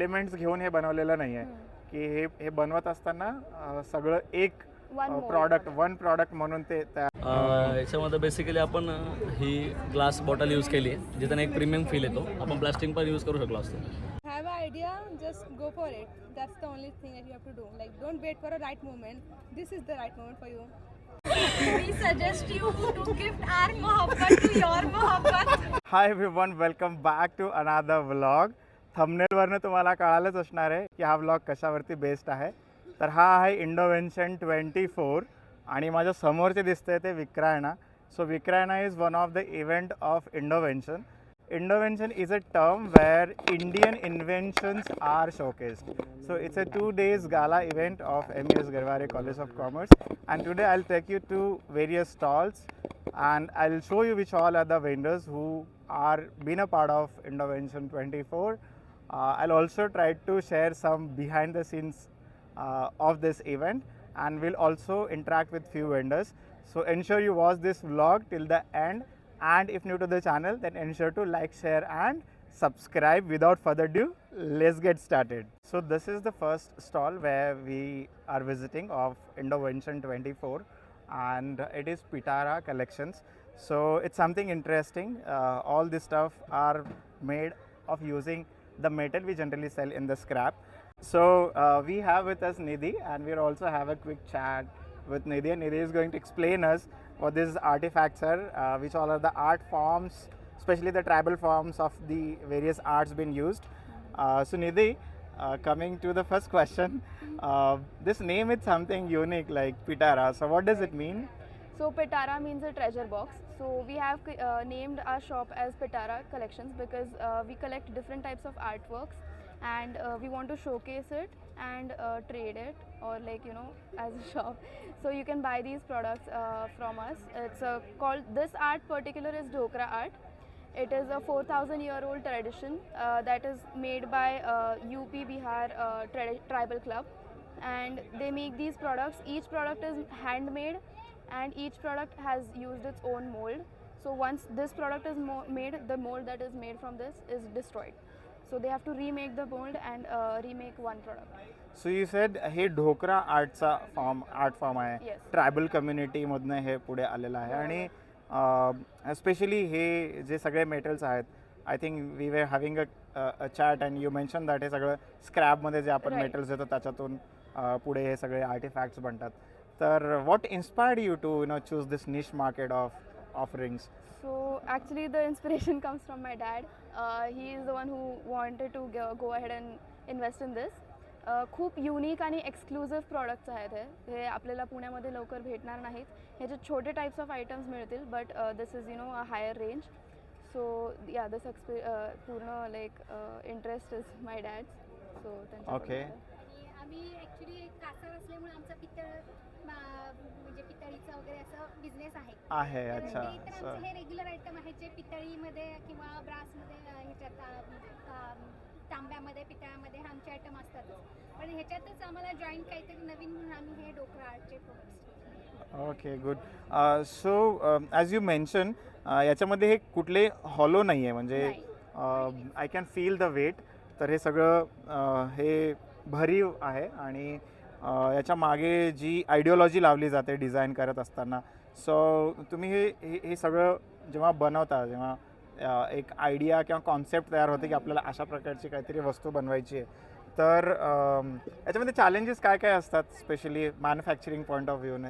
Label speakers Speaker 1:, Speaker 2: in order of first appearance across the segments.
Speaker 1: Elements घेऊन हे बनवलेलं नाही आहे की हे बनवत असताना सगळं एक वन प्रॉडक्ट म्हणून ते
Speaker 2: याच्यामध्ये बेसिकली आपण ही ग्लास बॉटल यूज केली आहे जिथे एक प्रीमियम फील येतो. आपण प्लास्टिक पण यूज करू शकलो असतो.
Speaker 3: Have an idea, just go for it. That's the only thing that you have to do. Like, don't wait for a right moment. This is the right moment for you.
Speaker 4: We suggest you to gift our mohabbat to your mohabbat.
Speaker 1: Hi everyone, welcome back to another vlog. थंबनेलवरनं तुम्हाला कळालंच असणार आहे की हा vlog कशावरती based आहे. तर हा आहे इंडोव्हेन्शन 24 आणि माझ्या समोर जे दिसतंय ते Vikrayana. So Vikrayana is one of the event of Indovention. Indovention is a term where Indian inventions are showcased. So it's a 2 days gala event of MES Garware College of Commerce, and today I'll take you to various stalls and I'll show you which all are the vendors who are been a part of Indovention 24. I'll also try to share some behind the scenes of this event, and we'll also interact with few vendors. So ensure you watch this vlog till the end. And if new to the channel, then ensure to like, share and subscribe. Without further ado, let's get started. So this is the first stall where we are visiting of Indovention 24, and it is Pitara collections. So it's something interesting. All this stuff are made of using the metal we generally sell in the scrap. So we have with us Nidhi, and we'll also have a quick chat with Nidhi, and Nidhi is going to explain us what these artifacts are, which all are the art forms, especially the tribal forms of the various arts being used. So Nidhi, coming to the first question, this name is something unique like Pitara. So what does it mean?
Speaker 5: So Pitara means a treasure box. So we have named our shop as Pitara Collections because we collect different types of artworks, and we want to showcase it and trade it, or like as a shop. So you can buy these products from us. It's called, this art particular is Dhokra art. It is a 4,000-year-old tradition that is made by UP Bihar tribal club, and they make these products. Each product is handmade and each product has used its own mold. So once this product is made, the mold that is made from this is destroyed. So they have to remake the mold and remake one product.
Speaker 1: So you said हे Dhokra art form आहे.
Speaker 5: Yes.
Speaker 1: Tribal कम्युनिटीमधनं हे पुढे आलेलं आहे. आणि specially हे जे सगळे metals आहेत, I think we were having a chat and you mention that हे सगळं स्क्रॅपमध्ये जे आपण मेटल्स देतो त्याच्यातून पुढे हे सगळे आर्टिफॅक्ट्स बनतात. तर what inspired you to choose this niche market of rings?
Speaker 5: So actually the inspiration comes from my dad. He is the one who wanted to go ahead and invest in this. खूप unique आणि exclusive products आहेत. हे आपल्याला पुण्यामध्ये लवकर भेटणार नाहीत. ह्याचे छोटे टाईप्स ऑफ आयटम्स मिळतील, but this is a higher range. So yeah this पूर्ण like interest is my dad's. So
Speaker 1: okay.
Speaker 4: आम्ही ॲक्च्युली कासार असल्यामुळे आमचा म्हणजे पितळीचा वगैरे असं बिझनेस आहे.
Speaker 1: अच्छा.
Speaker 4: तर आमचे हे रेग्युलर आयटम आहेत जे पितळीमध्ये किंवा ब्रासमध्ये, ह्याच्यात तांब्यामध्ये, पितळामध्ये आमचे आयटम असतातच. पण ह्याच्यातच आम्हाला जॉईंट काहीतरी नवीन म्हणून आम्ही हे डोकरा आर्टचे products.
Speaker 1: Okay, good. So as you mention, याच्यामध्ये हे कुठले हॉलो नाही आहे, म्हणजे I can feel the weight. तर हे सगळं हे भरीव आहे आणि याच्या मागे जी आयडिओलॉजी लावली जाते डिझाईन करत असताना. सो तुम्ही हे सगळं जेव्हा बनवता, जेव्हा एक आयडिया किंवा कॉन्सेप्ट तयार होते की आपल्याला अशा प्रकारची काहीतरी वस्तू बनवायची आहे, तर याच्यामध्ये चॅलेंजेस काय काय असतात, स्पेशली मॅन्युफॅक्चरिंग पॉईंट ऑफ व्ह्यूने?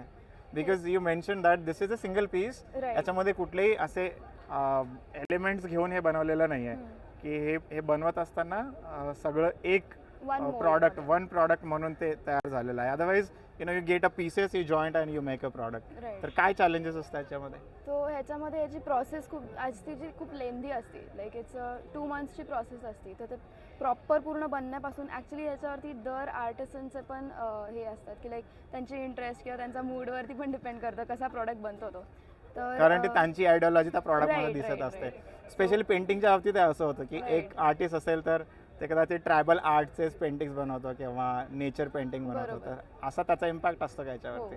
Speaker 1: Because you mention that this is a single piece. याच्यामध्ये कुठलेही असे एलिमेंट्स घेऊन हे बनवलेलं नाही आहे की हे बनवत असताना सगळं एक वन प्रॉडक्ट म्हणून ते तयार झालेलं आहे. Otherwise you get a pieces, you joint and you make a product. तर काय चॅलेंजेस असतात याच्यामध्ये?
Speaker 5: तो ह्याच्यामध्ये याची प्रोसेस खूप असते, जी खूप लेंदी असते. लाईक इट्स 2 monthsची प्रोसेस असते. तर ते प्रॉपर पूर्ण बनण्यापासून ॲक्च्युली याच्यावरती दर आर्टिसनचे पण हे असतात की लाईक त्यांची इंटरेस्ट किंवा त्यांचा मूडवरती पण डिपेंड करतं कसा प्रॉडक्ट बनतो तो. तर
Speaker 1: कारण त्यांची आयडिओलॉजी त्या प्रॉडक्टमध्ये दिसत असते. स्पेशली पेंटिंगच्या बाबतीत असं होतं की एक आर्टिस्ट असेल तर ते कदाचित ट्रायबल आर्टचेच पेंटिंग्स बनवतो किंवा नेचर पेंटिंग बनवतो. तर असा त्याचा इम्पॅक्ट असतो का याच्यावरती?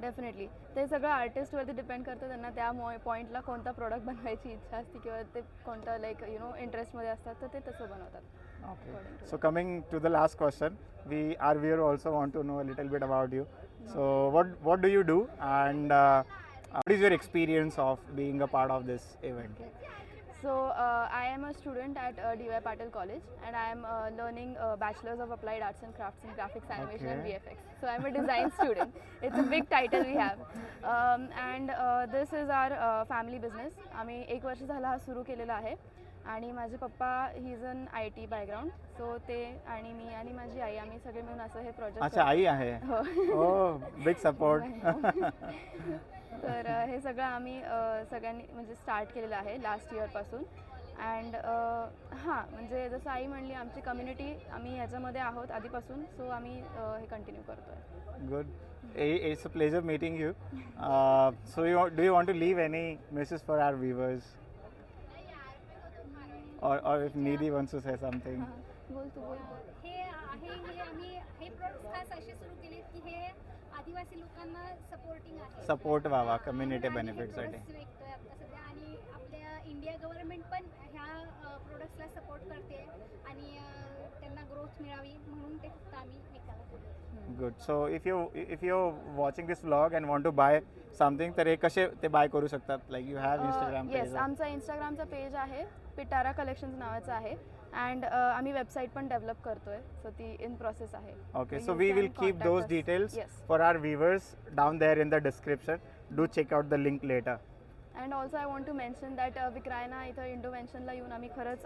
Speaker 5: डेफिनेटली ते सगळं आर्टिस्टवरती डिपेंड करतं. त्यांना त्या पॉईंटला कोणता प्रोडक्ट बनवायची इच्छा असते किंवा ते कोणतं लाईक इंटरेस्टमध्ये असतात, तर ते तसं बनवतात.
Speaker 1: Okay.
Speaker 5: according to
Speaker 1: So
Speaker 5: that.
Speaker 1: coming to the last question, our viewer also want to know a little bit about you. So what do you do, and what is your experience of being a part of this event?
Speaker 5: So I am a student at D.Y. Patil College, and I am learning Bachelor's of Applied Arts and Crafts in Graphics, Animation and
Speaker 1: Okay.
Speaker 5: VFX. So I'm a design student. It's a big title we have. And this is our family business. आम्ही 1 वर्ष झाला हा सुरू केलेला आहे. आणि माझे पप्पा he is an IT background, so ते आणि मी आणि माझी आई आम्ही सगळे मिळून असं हे प्रोजेक्ट
Speaker 1: अच्छा, आई आहे.
Speaker 5: हो.
Speaker 1: Oh, big support.
Speaker 5: तर हे सगळं आम्ही सगळ्यांनी म्हणजे स्टार्ट केलेलं आहे लास्ट इयरपासून. अँड हां, म्हणजे जसं आई म्हणली, आमची कम्युनिटी आम्ही ह्याच्यामध्ये आहोत आधीपासून, सो आम्ही हे कंटिन्यू करतो आहे.
Speaker 1: Good. It's a pleasure meeting you. So do you want to leave any message for our viewers? Or if Nidhi wants to say something.
Speaker 5: बोल तू बोल.
Speaker 4: हे आहे हे आम्ही हे प्रोडक्ट्स खास असे सुरू केले की हे आदिवासी लोकांना सपोर्टिंग आहे.
Speaker 1: Support व्हावा community
Speaker 4: आणि हे
Speaker 1: benefits साठी.
Speaker 4: products विकतोय आता सध्या, आणि आपल्या इंडिया गव्हर्नमेंट पण ह्या प्रोडक्ट्सला सपोर्ट करते आणि त्यांना ग्रोथ मिळावी म्हणून ते फक्त आम्ही विकायला ठेवले.
Speaker 1: Good. So if you're watching this vlog and want to buy something, तर हे कसे ते buy करू शकतात? Like you have Instagram
Speaker 5: yes,
Speaker 1: page.
Speaker 5: आमचा इंस्टाग्रामचा पेज आहे, पिटारा कलेक्शन्स नावाचं आहे. अँड आम्ही वेबसाईट पण डेव्हलप करतोय, सो ती इन प्रोसेस आहे.
Speaker 1: Okay,
Speaker 5: So
Speaker 1: so
Speaker 5: you
Speaker 1: we
Speaker 5: can
Speaker 1: will keep
Speaker 5: contact
Speaker 1: those
Speaker 5: us.
Speaker 1: details
Speaker 5: Yes.
Speaker 1: for our viewers down there in the description. Do check out the link later.
Speaker 5: And also I want to mention that Vikrayana इथं इंडोव्हेन्शनला येऊन आम्ही खरंच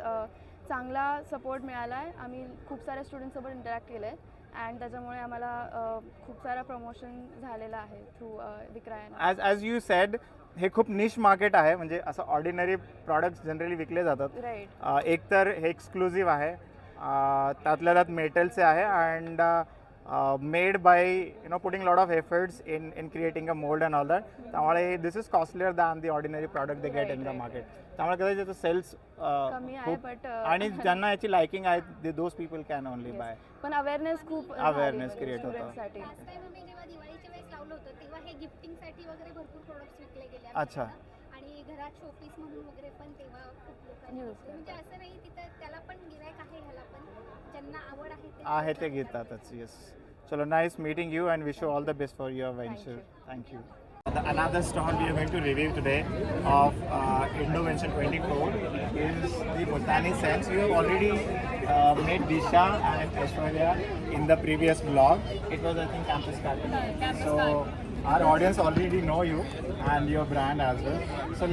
Speaker 5: चांगला support मिळाला आहे. आम्ही खूप साऱ्या स्टुडंटसोबत इंटरॅक्ट केलं आहे, अँड त्याच्यामुळे आम्हाला खूप सारा प्रमोशन झालेलं आहे थ्रू विक्रायना.
Speaker 1: As you said, हे खूप निश मार्केट आहे, म्हणजे असं ऑर्डिनरी प्रॉडक्ट्स जनरली विकले जातात.
Speaker 5: राईट.
Speaker 1: एक तर हे एक्सक्लुझिव्ह आहे, त्यातल्या त्यात मेटलचे आहे, and made by putting lot of efforts in creating a mould and all that. त्यामुळे this is costlier than the ordinary product they get in the market. त्यामुळे कदाचित त्याचं सेल्स
Speaker 5: कमी आहे, but,
Speaker 1: आणि ज्यांना याची लाइकिंग आहे, those people can only by.
Speaker 5: पण अवेअरनेस खूप
Speaker 1: Awareness create होतं.
Speaker 5: स्टुडंटसाठी.
Speaker 4: लास्ट टाइम आम्ही जेव्हा दिवाळीच्या वेळेस लावलं होतं तेव्हा हे गिफ्टिंगसाठी वगैरे भरपूर प्रोडक्ट्स विकले गेले
Speaker 1: अच्छा.
Speaker 4: आपल्याला. आणि घरात शोपीस म्हणून वगैरे पण तेव्हा खूप लोकांनी
Speaker 5: Use
Speaker 4: घेतले. म्हणजे असं नाही, तिथं त्याला पण गिरायक आहे, ह्याला पण ज्यांना आवड
Speaker 1: आहे ते घेतातच. येस. चलो, nice meeting you and wish you all the best for your venture. Thank you. Another stall we are going to review today of Indovention 24 is the Botani Sense. You have already met Disha and Aishwarya in the previous vlog. It was, I think, Campus Garden. So our audience already know you and your brand as well. So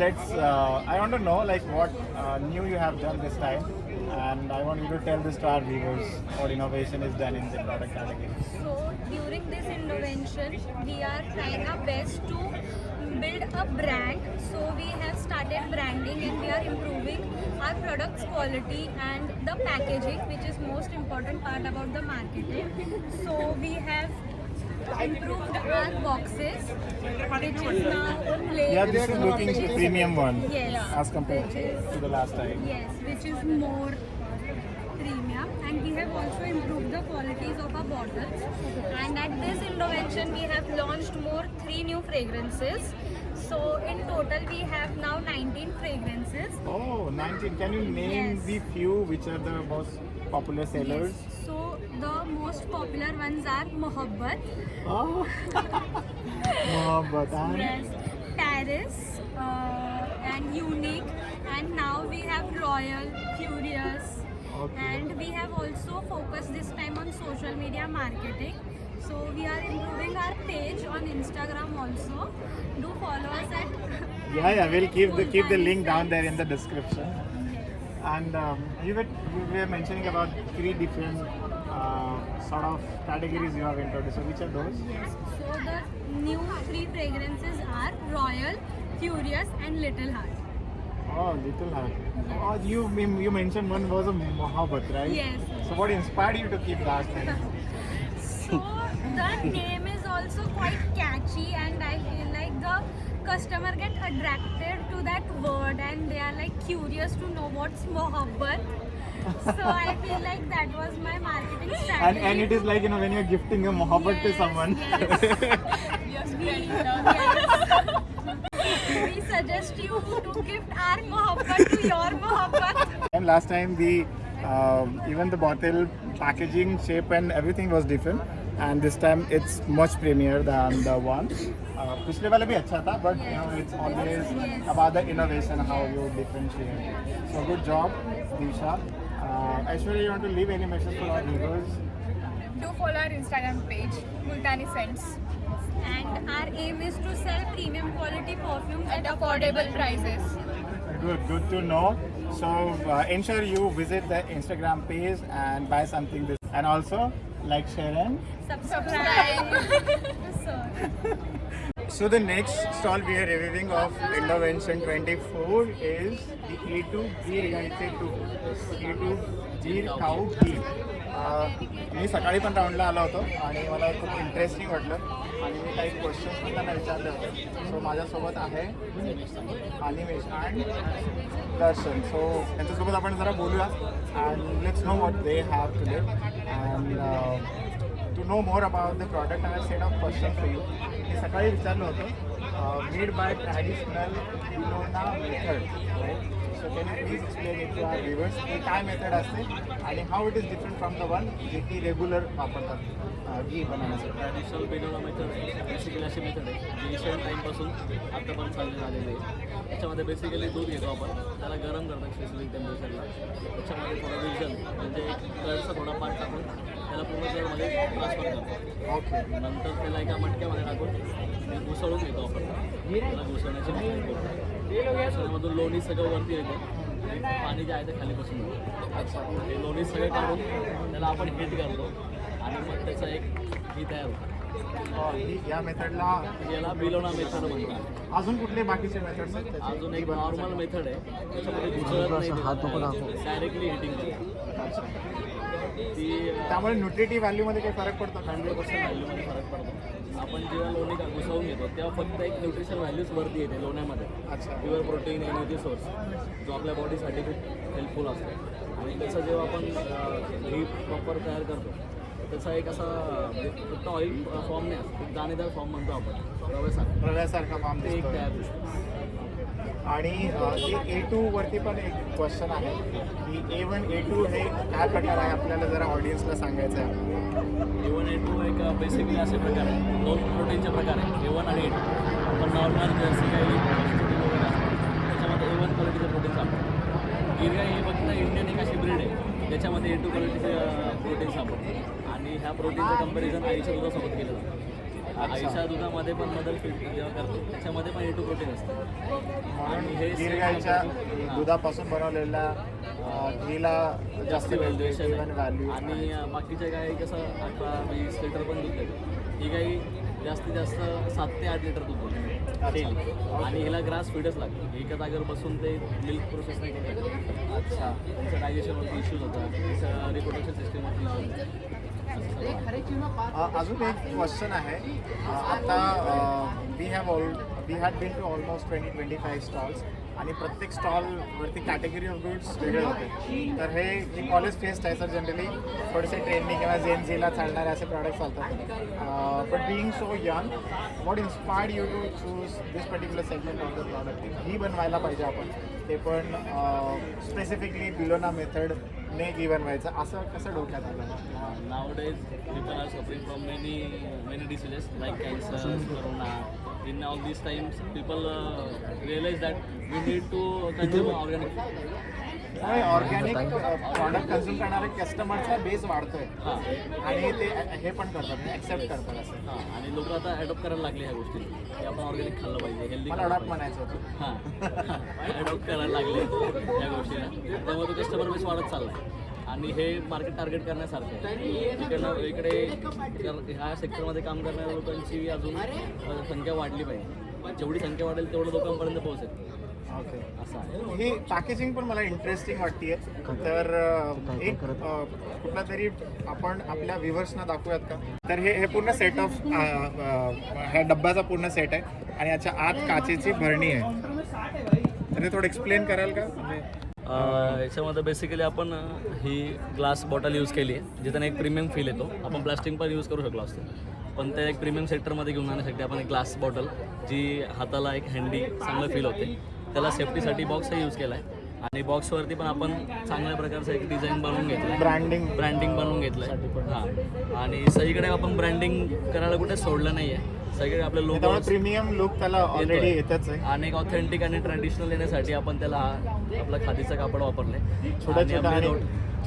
Speaker 1: I want to know like what new you have done this time, and I want you to tell this to our viewers what innovation is done in the product category.
Speaker 6: So during this innovation, we are trying our best to build a brand. So we have started branding and we are improving our products quality and the packaging, which is most important part about the marketing. So we have improved our boxes, which is now labeled.
Speaker 1: Yeah, this is looking premium one.
Speaker 6: Yes.
Speaker 1: As compared to the last time.
Speaker 6: Yes, which is more premium, and we have also improved the qualities of our bottles. And at this innovation, we have launched more 3 new fragrances. So in total, we have now 19 fragrances.
Speaker 1: Oh, 19. Can you name
Speaker 6: Yes.
Speaker 1: the few which are the most popular sellers?
Speaker 6: Yes. So the most popular ones are Mohabbat,
Speaker 1: Oh, Mohabbat.
Speaker 6: yes, Paris, and Unique, and now we have Royal, Furious.
Speaker 1: Okay.
Speaker 6: And we have also focused this time on social media marketing. So we are improving our page on Instagram also. Do follow us at
Speaker 1: Yeah, we'll keep the
Speaker 6: Botani
Speaker 1: link down
Speaker 6: Sense.
Speaker 1: there in the description. And you were mentioning about 3 different sort of categories you have introduced. So which are those?
Speaker 6: Yes. So the new 3 fragrances are Royal, Furious, and Little Heart.
Speaker 1: Oh, Little Heart. Oh, you mentioned one was a Mohabbat, right?
Speaker 6: Yes.
Speaker 1: So what inspired you to keep that thing?
Speaker 6: So the name is also quite catchy, and I feel like the customer get attracted to that word, and they are like curious to know what's Mohabbat. So I feel like that was my marketing strategy.
Speaker 1: And it is like, when you're gifting a Mohabbat to
Speaker 6: Yes,
Speaker 1: someone.
Speaker 6: yes. Yes. We suggest you to gift our Mohabbat to your Mohabbat.
Speaker 1: And last time the Even the bottle packaging shape and everything was different. And this time it's much premier than the one. पिछले वाला भी अच्छा था, but you know it's always about the innovation, how you differentiate. So good job, Disha. Aishwarya, you want to leave any message for our viewers?
Speaker 3: Do follow our Instagram page, Multani Scents,
Speaker 6: And our aim is to sell premium quality perfumes
Speaker 3: at affordable prices.
Speaker 1: Good to know. So ensure you visit the Instagram page and buy something this, and also like, share, and
Speaker 3: Subscribe.
Speaker 1: so the next stall we are reviewing of Indovention 24 is the A2 Gear United 2 A2 Gear Cow Gear. मी सकाळी पण राऊंडला आलो होतो आणि मला खूप interesting वाटलं आणि मी काही questions पण त्यांना विचारले होते. सो माझ्यासोबत आहे अनिमेश अँड दर्शन. सो त्यांच्यासोबत आपण जरा बोलूया and let's know what they have today and to know more about the product. I have set of questions for you. मी सकाळी विचारलं होतं made by traditional Billona method. Right? So can you please explain it to our viewers की काय method असते आणि how it is different from the one जे की regular वापरतात घी बनवण्यासाठी.
Speaker 2: ट्रॅडिशनल बेलोना मेथड आहे, बेसिकली अशी मेथड आहे जी एशियन टाईमपासून आत्तापर्यंत चालली आलेली आहे. त्याच्यामध्ये बेसिकली दूध घेतो आपण, त्याला गरम करतो स्पेसिफिक टेम्परेचरला. त्याच्यामध्ये थोडं विजन म्हणजे एक कळचा थोडा पार्ट टाकून त्याला पूर्ण जरमध्ये ट्रान्सफर करतो.
Speaker 1: ओके.
Speaker 2: नंतर त्याला एका मटक्यामध्ये टाकून घुसळून घेतो आपण. त्याला घुसळण्याची मेथड करतो. घुसळण्यामधून लोणी सगळं वरती येतं, पाणी जे आहे ते खाली बसून जातं.
Speaker 1: अच्छा.
Speaker 2: ते लोणी सगळे काढून त्याला आपण हीट करतो आणि मग त्याचा एक घी तयार होतो.
Speaker 1: या मेथडला
Speaker 2: याला बिलोना मेथड म्हणतात.
Speaker 1: अजून कुठले बाकीचे मेथड्स आहेत त्याचे?
Speaker 2: अजून एक नॉर्मल मेथड आहे, त्याच्यामध्ये घुसळत नाही, डायरेक्टली हिटिंग करतो. ती
Speaker 1: त्यामुळे न्यूट्रिटिव्ह व्हॅल्यूमध्ये काही फरक पडतो?
Speaker 2: 100% व्हॅल्यूमध्ये फरक पडतो. आपण जेव्हा लोणी घुसवून घेतो तेव्हा फक्त एक न्यूट्रिशन व्हॅल्यूज वरती येते लोण्यामध्ये.
Speaker 1: अच्छा.
Speaker 2: प्युअर प्रोटीन एनर्जी सोर्स जो आपल्या बॉडीसाठी खूप हेल्पफुल असतो. आणि त्याचं जेव्हा आपण घी प्रॉपर तयार करतो त्याचा एक असा फक्त ऑइल फॉर्म नाही असतो, एक दाणेदार फॉर्म म्हणतो आपण, रव्यासारखं.
Speaker 1: रव्यासारखा फॉर्म
Speaker 2: ते एक
Speaker 1: दिसतो.
Speaker 2: तयार दिसतो.
Speaker 1: आणि A2 वरती पण एक क्वेश्चन आहे की A1 A2 हे काय प्रकार आहे, आपल्याला जरा ऑडियन्सला सांगायचं आहे.
Speaker 2: A1 A2 एक बेसिकली असे प्रकार आहे, दोन प्रोटीनचे प्रकार आहे A1 आणि A2. आपण नॉर्मल जर्सी गाई वगैरे असतात त्याच्यामध्ये A1 क्वालिटीचे प्रोटीन सापडतात. गिर गाई हे फक्त इंडियन एक अशी ब्रीड आहे त्याच्यामध्ये A2 क्वालिटीचे प्रोटीन सापडतात. आणि ह्या प्रोटीनचं कंपॅरिझन आईच्या दुधासोबत केलं जातं. आईच्या दुधामध्ये पण बदल जेव्हा करतो त्याच्यामध्ये पण A2 प्रोटीन असतं. आणि हे
Speaker 1: गिर गाईच्या दुधापासून बनवलेल्या घीला
Speaker 2: जास्त व्हॅल्युएशन
Speaker 1: व्हॅल्यू.
Speaker 2: आणि बाकीच्या गाई कसं 18-20 लिटर पण दूध देते. ही गाई जास्तीत जास्त 7 ते 8 लिटर दूध देते डेली. आणि हिला ग्रास फीडच लागतो. एका जागेवर बसून ते मिल्क प्रोसेस नाही करत.
Speaker 1: अच्छा.
Speaker 2: त्यांचं डायजेशनवरती इश्यूज होतात, त्यांचं रिप्रोडक्शन सिस्टमवरती इश्यूज होतात.
Speaker 1: अजून एक क्वेश्चन आहे. आता we had been to almost 20-25 stalls आणि प्रत्येक स्टॉलवरती कॅटेगरी ऑफ गुड्स वेगळे होते. तर हे कॉलेज फेस्ट आहे सर, जनरली थोडेसे ट्रेंडिंग किंवा जेनझीला चालणारे असे प्रॉडक्ट चालतात. But being so young, what inspired you to choose this particular segment of the product? घी बनवायला पाहिजे आपण, ते पण स्पेसिफिकली बिलोना मेथडने घी बनवायचं, असं कसं डोक्यात आलं?
Speaker 2: Nowadays, people are suffering from many diseases like cancer, corona. In all these times, people realize that we need to consume organic food.
Speaker 1: Organic product consume करणारे कस्टमरचा बेस वाढतोय
Speaker 2: हां
Speaker 1: आणि ते हे पण करतात, ॲक्सेप्ट करतात असं.
Speaker 2: हां आणि लोक आता ॲडॉप्ट करायला लागले ह्या गोष्टी की आपण ऑर्गॅनिक खाल्लं पाहिजे, हेल्दी
Speaker 1: मला अडॉप्ट म्हणायचं होतं.
Speaker 2: हां ॲडॉप्ट करायला लागले या गोष्टीला. त्यामुळे तो कस्टमर बेस वाढत चालला आहे. आणि हे मार्केट टार्गेट करण्यासारखं आहे. इकडे ह्या सेक्टरमध्ये काम करणाऱ्या लोकांची अजून संख्या वाढली पाहिजे. जेवढी संख्या वाढेल तेवढं लोकांपर्यंत पोहोचेल.
Speaker 1: ओके.
Speaker 2: असं आहे.
Speaker 1: ही पॅकेजिंग पण मला इंटरेस्टिंग वाटते. तर एक कुठला तरी आपण आपल्या व्ह्युअर्सना दाखवूयात का? तर हे पूर्ण सेट ऑफ ह्या डब्याचा पूर्ण सेट आहे आणि याच्या आत काचेची भरणी आहे. तर ते थोडं एक्सप्लेन कराल का?
Speaker 2: याच्यामध्ये बेसिकली आपण ही ग्लास बॉटल यूज केली आहे जिथं एक प्रीमियम फील येतो. आपण प्लास्टिक पण यूज करू शकलो असतो, पण त्या एक प्रीमियम सेक्टरमध्ये घेऊन जाण्यासाठी आपण एक ग्लास बॉटल जी हाताला एक हँडी चांगलं फील होते त्याला सेफ्टीसाठी बॉक्सही यूज केला आहे. आणि बॉक्सवरती पण आपण चांगल्या प्रकारचं एक डिझाईन बनवून घेतलं ब्रँडिंग बनवून घेतलंय हां. आणि सगळीकडे आपण ब्रँडिंग करायला कुठे सोडलं नाहीये, सगळीकडे आपले लोक
Speaker 1: त्यामुळे प्रीमियम लुक त्याला ऑलरेडी येतच आहे.
Speaker 2: आणि एक ऑथेंटिक आणि ट्रॅडिशनल येण्यासाठी आपण त्याला आपलं खादीचं कापड वापरले.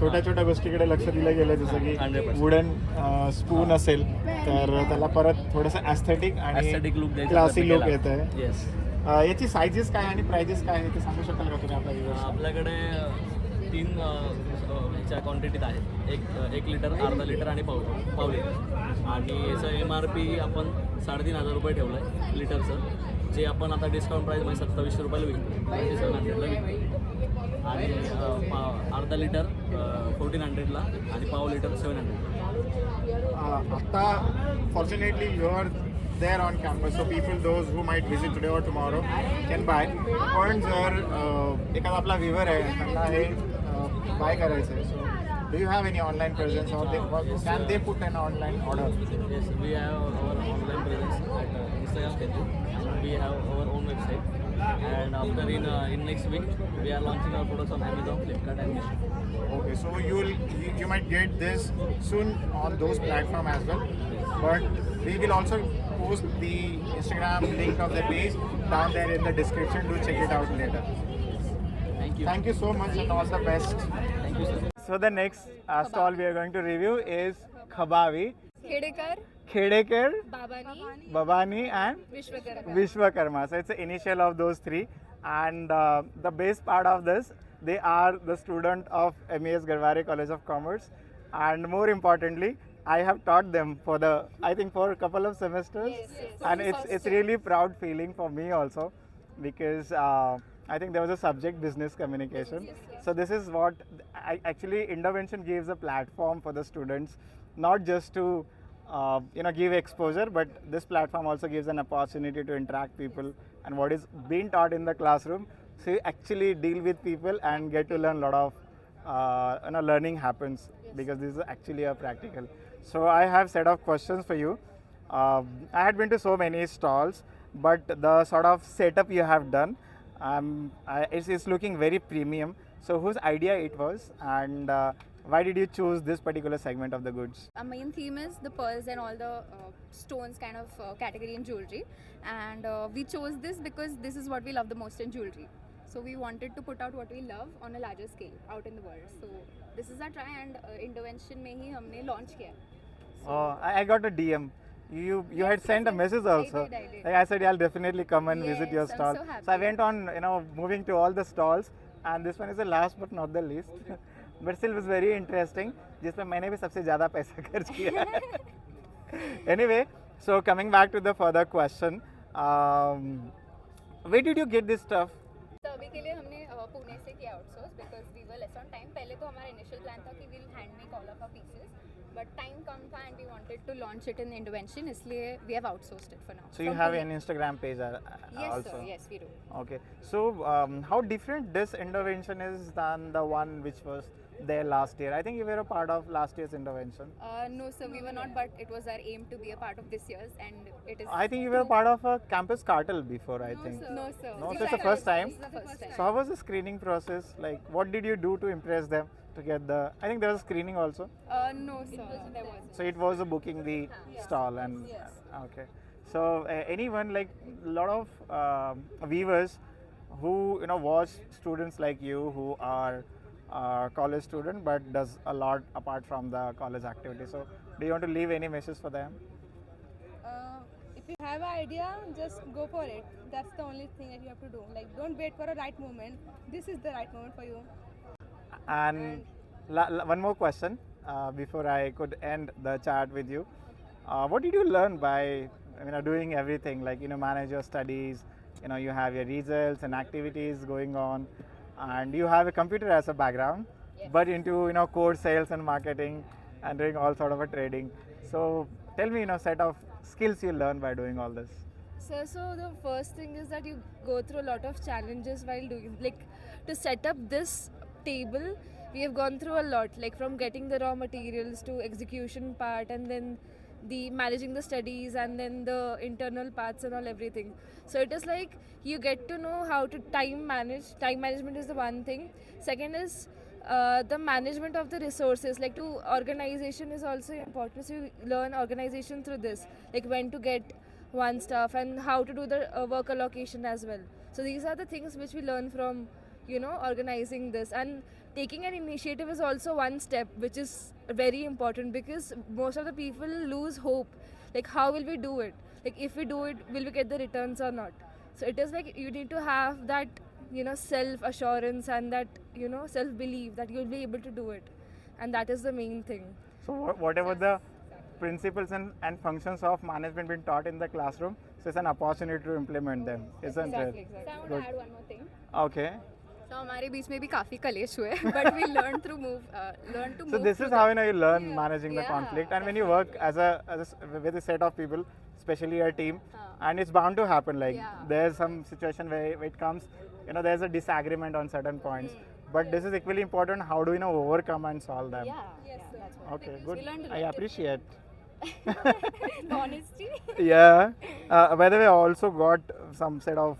Speaker 1: छोट्या गोष्टीकडे लक्ष दिलं गेलं, जसं की
Speaker 2: 100%.
Speaker 1: वुडन स्पून असेल तर त्याला परत थोडंसं ॲस्थेटिक आणि
Speaker 2: ॲस्थेटिक लुक द्यायचा
Speaker 1: क्लासी लुक येत आहे.
Speaker 2: येस.
Speaker 1: याची सायझेस काय आणि प्राइजेस काय आहे ते सांगू शकाल का तुम्ही आपल्या viewers?
Speaker 2: आपल्याकडे 3 ह्याच्या क्वांटिटीत आहेत, 1 लिटर, अर्धा लिटर आणि पाव लिटर. आणि याचं MRP आपण 3,500 रुपये ठेवलं आहे लिटरचं, जे आपण आता डिस्काउंट प्राईसमध्ये 2700 रुपयाला विकतो, 2700ला विकतो. आणि अर्धा लिटर 1400ला आणि पाव लिटर 700.
Speaker 1: आता fortunately you are there on campus, so people those who might visit today or tomorrow can buy. पण जर एखादा आपला व्ह्युअर आहे त्यांना हे बाय करायचं आहे, सो do you have any online presence or can they put an online order?
Speaker 2: Yes, we have our online presence at Instagram page. We have our own website, and after in next week we are launching our products on Amazon, Flipkart, and Meesho.
Speaker 1: Okay, so you might get this soon on those platforms as well, but we will also post the Instagram link of the page down there in the description. Do check it out later.
Speaker 2: Thank you.
Speaker 1: Thank you so much and all the best.
Speaker 2: Thank you, sir.
Speaker 1: So the next stall we are going to review is Khabavi,
Speaker 3: Khedekar,
Speaker 1: Khedekar,
Speaker 3: Babani,
Speaker 1: Babani and
Speaker 3: Vishwakarma.
Speaker 1: Vishwakarma. So it's the initial of those three. And the best part of this, they are the student of MES Garware College of Commerce. And more importantly, I have taught them for a couple of semesters. And it's really proud feeling for me also, because I think there was a subject business communication. So this is what actually Indovention gives a platform for the students, not just to give exposure, but this platform also gives an opportunity to interact people, and what is being taught in the classroom, so you actually deal with people and get to learn a lot of learning happens, because this is actually a practical. So I have set of questions for you. I had been to so many stalls, but the sort of setup you have done, it's looking very premium. So whose idea it was, and why did you choose this particular segment of the goods?
Speaker 5: Our main theme is the pearls and all the stones kind of category in jewelry, and we chose this because this is what we love the most in jewelry. So we wanted to put out what we love on a larger scale out in the world. So this is our try, and Indovention में ही हमने launch किया.
Speaker 1: I got a DM. You had sent a message also.
Speaker 5: I did.
Speaker 1: Like I said, I'll definitely come and visit your
Speaker 5: Yes, I'm
Speaker 1: stall.
Speaker 5: so happy.
Speaker 1: So I went on, moving to all the stalls, and this one is the last but not the least. But still was very interesting, जिसमें मैंने भी सबसे ज़्यादा पैसा खर्च किया है. Anyway, so coming back to the further question, where did you get this stuff?
Speaker 5: तो अभी के लिए हमने पुणे से किया outsource because we were less on time. पहले तो हमारा इनिशियल प्लान था कि we'll hand make all of our pieces, but time कम था and we wanted to launch it in Indovention, इसलिए we have outsourced it for now.
Speaker 1: So you have an Instagram page
Speaker 5: Yes
Speaker 1: also.
Speaker 5: sir, yes we do.
Speaker 1: Okay. So how different this intervention is than the one which was there last year? I think you were a part of last year's intervention.
Speaker 5: No sir, we were not, but it was our aim to be a part of this year's, and it is.
Speaker 1: I think you were a part of a campus cartel before, I think.
Speaker 5: No sir.
Speaker 1: No,
Speaker 5: This
Speaker 1: so it's the
Speaker 5: is
Speaker 1: first time.
Speaker 5: This is the first time.
Speaker 1: So how was the screening process? Like, what did you do to impress them to get the? I think there was screening also.
Speaker 5: No sir, there wasn't.
Speaker 1: So it was a booking the stall and okay. So anyone, like a lot of viewers who watch students like you who are college student but does a lot apart from the college activity. So do you want to leave any message for them?
Speaker 3: If you have an idea, just go for it. That's the only thing that you have to do. Like, don't wait for a right moment. This is the right moment for you.
Speaker 1: And one more question before I could end the chat with you. What did you learn by doing everything? Like manage your studies. You have your results and activities going on, and you have a computer as a background, but into core sales and marketing and doing all sort of a trading. So tell me, set of skills you learn by doing all this.
Speaker 7: So the first thing is that you go through a lot of challenges while doing, like, to set up this table. We have gone through a lot, like from getting the raw materials to execution part, and then the managing the studies and then the internal parts and all everything. So it is like you get to know how to time manage. Time management is the one thing. Second is the management of the resources, like to organization is also important. So you learn organization through this, like when to get one stuff and how to do the work allocation as well. So these are the things which we learn from, you know, organizing this. And taking an initiative is also one step which is very important, because most of the people lose hope, like how will we do it, like if we do it will we get the returns or not. So it is like you need to have that, you know, self assurance and that, you know, self belief that you'll be able to do it, and that is the main thing.
Speaker 1: So whatever the principles and functions of management been taught in the classroom, so it's an opportunity to implement them, isn't it? Good.
Speaker 5: add one more thing.
Speaker 1: Okay.
Speaker 5: So हमारे बीच में भी काफ़ी कलेश हुए but we learn to move
Speaker 1: So this is how you learn
Speaker 5: Yeah.
Speaker 1: managing the
Speaker 5: Yeah,
Speaker 1: conflict, and when you work as with a set of people, especially a team, and it's bound to happen. Like
Speaker 5: Yeah.
Speaker 1: there's some situation where it comes, you know, there's a disagreement on certain points, but this is equally important. How do you know overcome and solve them?
Speaker 5: that's what.
Speaker 1: Okay, good.
Speaker 5: learned a
Speaker 1: I
Speaker 5: lot.
Speaker 1: appreciate.
Speaker 5: Honesty.
Speaker 1: Yeah. By the way, I also got some set of,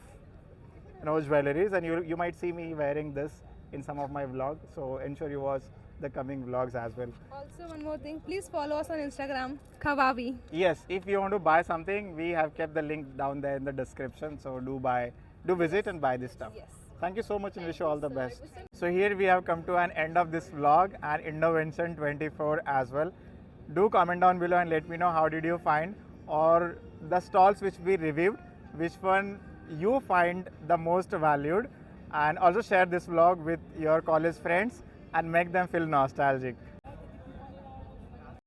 Speaker 1: you know, jewelries, and you might see me wearing this in some of my vlogs. So ensure you watch the coming vlogs as well.
Speaker 3: Also, one more thing, please follow us on Instagram, Kawabi.
Speaker 1: Yes, if you want to buy something, we have kept the link down there in the description. So do visit and buy this stuff.
Speaker 3: Yes.
Speaker 1: Thank you so much and wish you all the best. So here we have come to an end of this vlog and Innovention 24 as well. Do comment down below and let me know how did you find, or the stalls which we reviewed, which one you find the most valued, and also share this vlog with your college friends and make them feel nostalgic.